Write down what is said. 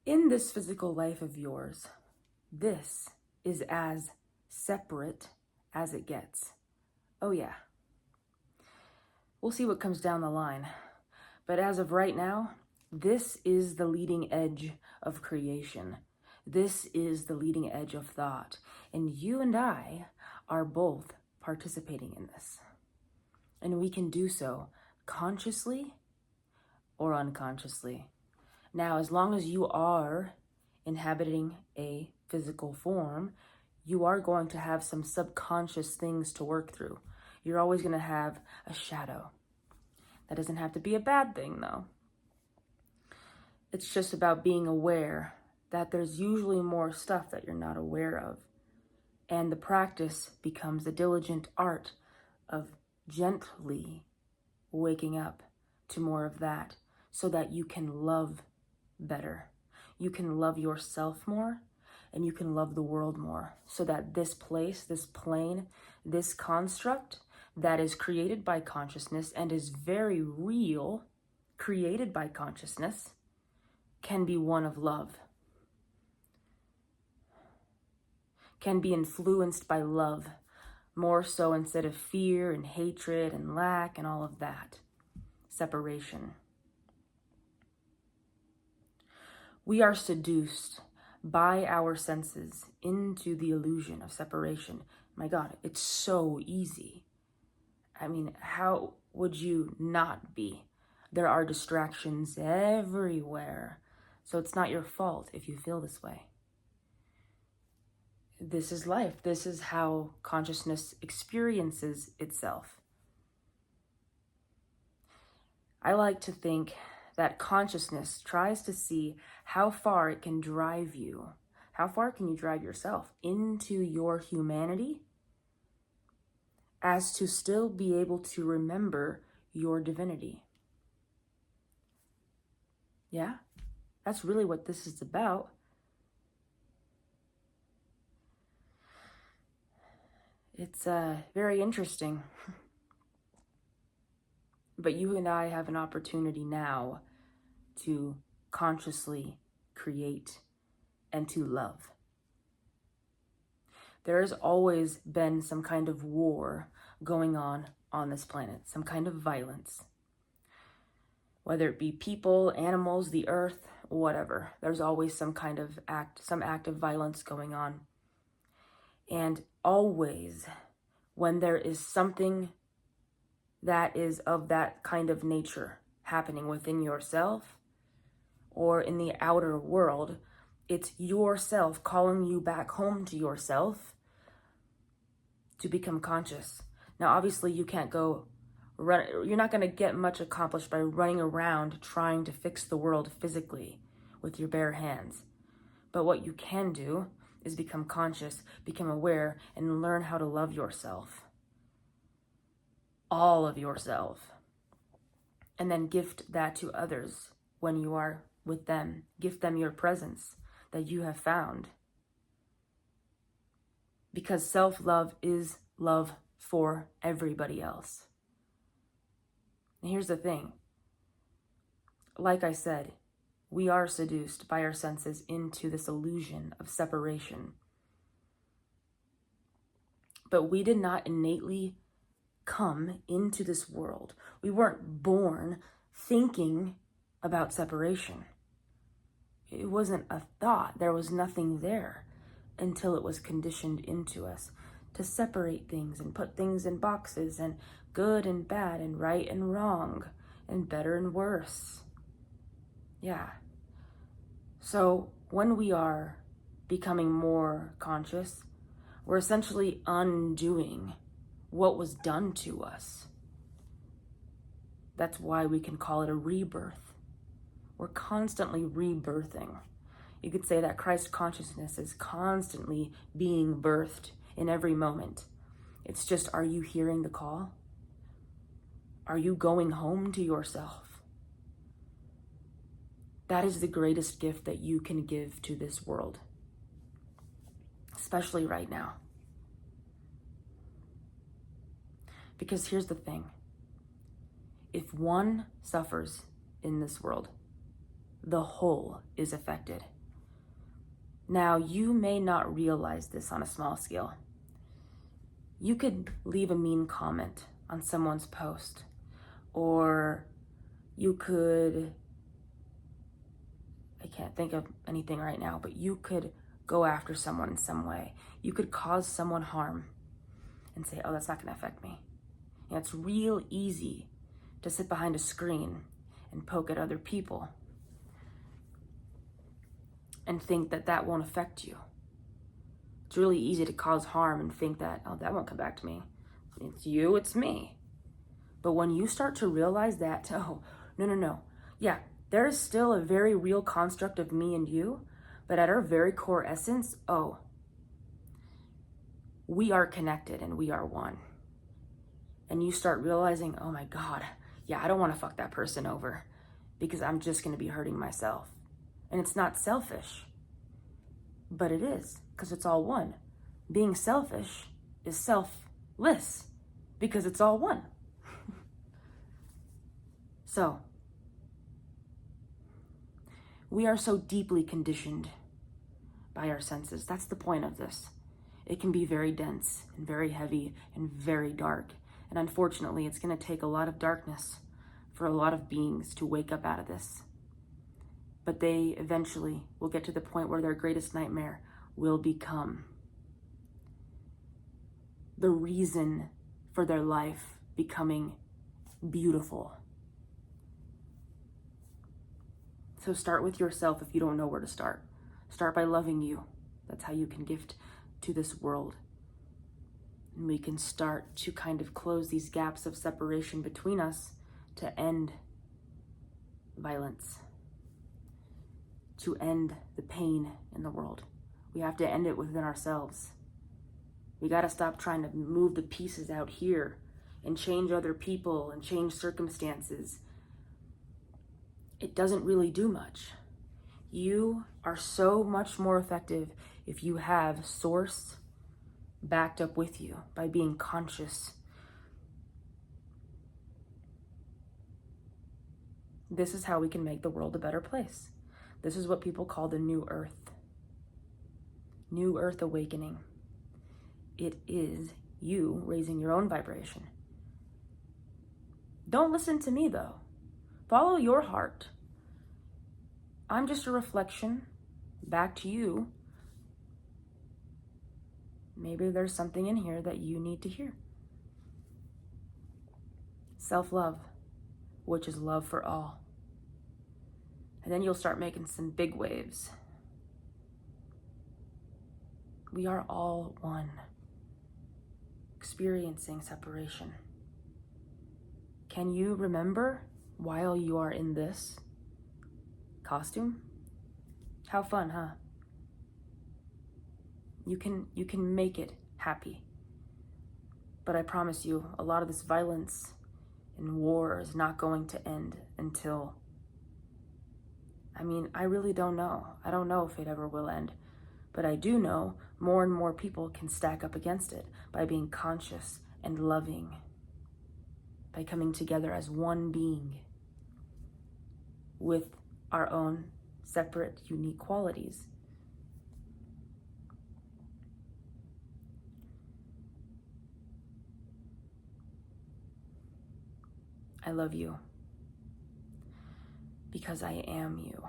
In this physical life of yours, this is as separate as it gets. Oh yeah. We'll see what comes down the line. But as of right now, this is the leading edge of creation. This is the leading edge of thought. And you and I are both participating in this. And we can do so consciously or unconsciously. Now, as long as you are inhabiting a physical form, you are going to have some subconscious things to work through. You're always going to have a shadow. That doesn't have to be a bad thing, though. It's just about being aware that there's usually more stuff that you're not aware of. And the practice becomes the diligent art of gently waking up to more of that so that you can love better. You can love yourself more, and you can love the world more, so that this place, this plane, this construct that is created by consciousness and is very real, created by consciousness, can be one of love, can be influenced by love, more so instead of fear and hatred and lack and all of that, separation. We are seduced by our senses into the illusion of separation. My God, it's so easy. I mean, how would you not be? There are distractions everywhere. So it's not your fault if you feel this way. This is life. This is how consciousness experiences itself. I like to think that consciousness tries to see how far it can drive you. How far can you drive yourself into your humanity as to still be able to remember your divinity? Yeah, that's really what this is about. It's very interesting. But you and I have an opportunity now to consciously create and to love. There has always been some kind of war going on this planet, some kind of violence. Whether it be people, animals, the earth, whatever. There's always some kind of act of violence going on. And always when there is something that is of that kind of nature happening within yourself or in the outer world, it's yourself calling you back home to yourself to become conscious. Now, obviously, you can't go run. You're not going to get much accomplished by running around trying to fix the world physically with your bare hands. But what you can do is become conscious, become aware, and learn how to love yourself. All of yourself. And then gift that to others when you are with them. Gift them your presence that you have found. Because self-love is love for everybody else. And here's the thing. Like I said, we are seduced by our senses into this illusion of separation. But we did not innately come into this world. We weren't born thinking about separation. It wasn't a thought. There was nothing there until it was conditioned into us to separate things and put things in boxes and good and bad and right and wrong and better and worse. Yeah. So when we are becoming more conscious, we're essentially undoing what was done to us. That's why we can call it a rebirth. We're constantly rebirthing. You could say that Christ consciousness is constantly being birthed in every moment. It's just, are you hearing the call? Are you going home to yourself? That is the greatest gift that you can give to this world, especially right now. Because here's the thing. If one suffers in this world, the whole is affected. Now, you may not realize this on a small scale. You could leave a mean comment on someone's post, or you could, I can't think of anything right now, but you could go after someone in some way. You could cause someone harm and say, oh, that's not gonna affect me. You know, it's real easy to sit behind a screen and poke at other people and think that that won't affect you. It's really easy to cause harm and think that, oh, that won't come back to me. It's you, it's me. But when you start to realize that, oh, no. Yeah, there is still a very real construct of me and you, but at our very core essence, oh, we are connected and we are one. And you start realizing, oh my God, yeah, I don't want to fuck that person over because I'm just going to be hurting myself. And it's not selfish, but it is, because it's all one. Being selfish is selfless because it's all one. So, we are so deeply conditioned by our senses. That's the point of this. It can be very dense and very heavy and very dark. And unfortunately, it's going to take a lot of darkness for a lot of beings to wake up out of this. But they eventually will get to the point where their greatest nightmare will become the reason for their life becoming beautiful. So start with yourself if you don't know where to start. Start by loving you. That's how you can gift to this world. And we can start to kind of close these gaps of separation between us to end violence, to end the pain in the world. We have to end it within ourselves. We got to stop trying to move the pieces out here and change other people and change circumstances. It doesn't really do much. You are so much more effective if you have source backed up with you by being conscious. This is how we can make the world a better place. This is what people call the new earth. New earth awakening. It is you raising your own vibration. Don't listen to me though. Follow your heart. I'm just a reflection back to you. Maybe there's something in here that you need to hear. Self-love, which is love for all. And then you'll start making some big waves. We are all one, experiencing separation. Can you remember while you are in this costume? How fun, huh? You can make it happy. But I promise you, a lot of this violence and war is not going to end until, I really don't know. I don't know if it ever will end. But I do know more and more people can stack up against it by being conscious and loving, by coming together as one being with our own separate, unique qualities. I love you because I am you.